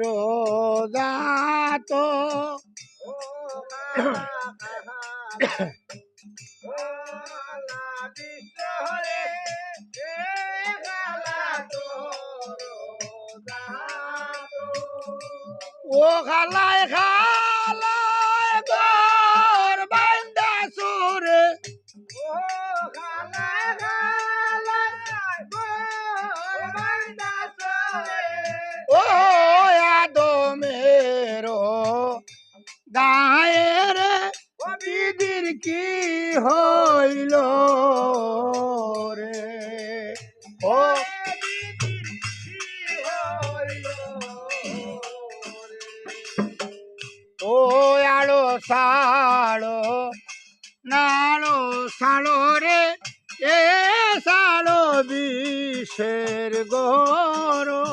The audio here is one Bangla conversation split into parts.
রোজাত ও খালায় খালায় তোর বান্দা সুরে ও আদমেরো গায়ের বিদির কি হইল রে ও ও আলো সালো নালো সালো রে এ সালো বিষের গরো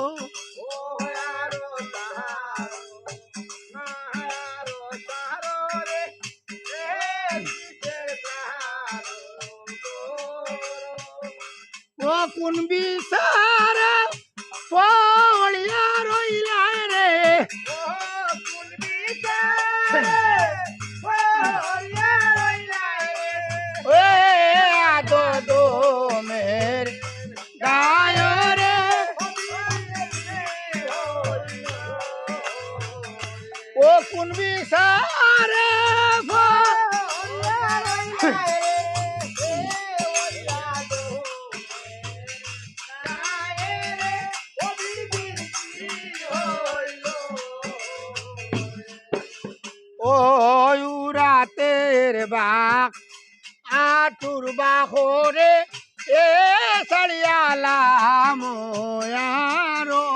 ও কোন বিচারে পড়িয়া রইলা রে ও আদমের গায় রে ও কোন বিচারে ও রাতের বাক আটুর বাহরে এ সাড়িয়ালাম আরো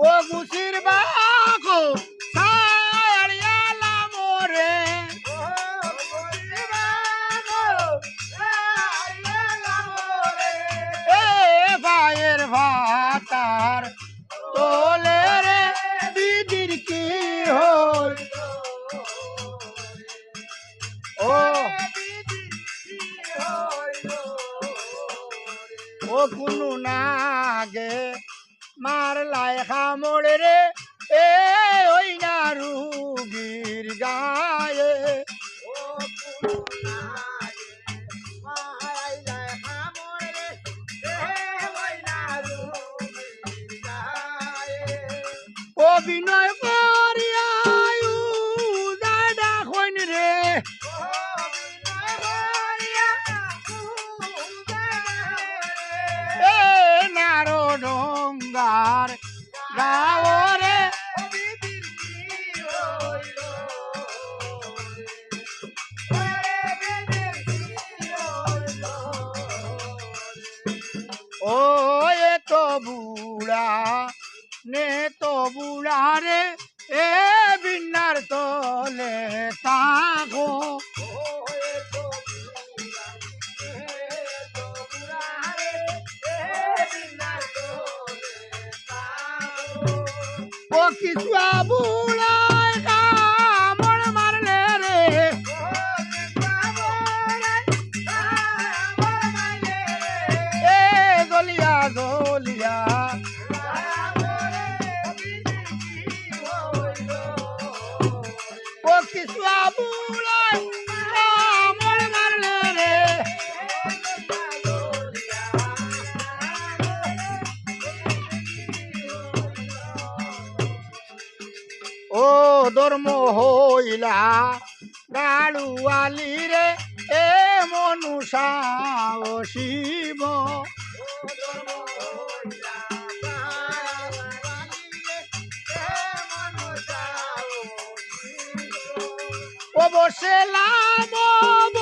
ও গুছির বাকো সাড়িয়ালাম রে ভাইয়ের ভাতার তোলে রে বিদির কি হই ও কুনু নাগে মারলাই খামড় রে এ ওই না রুগীর গায়ে অভিনয় করিয়া দাদা হইন রে এ নারো ডঙ্গার গাওরে ও এ তো বুড়া নে তো বুড়া রে এ বিন্নার তলে তাগো ও কিছু বুড়া কামড় মারলে রে এ গলিয়া গলিয়া ও কিছু বুড়া কামড় মারলে রে ও ধর্ম হইলা গাড়ুয়ালি রে এ মনুষা ও শিব ও বসে লাভ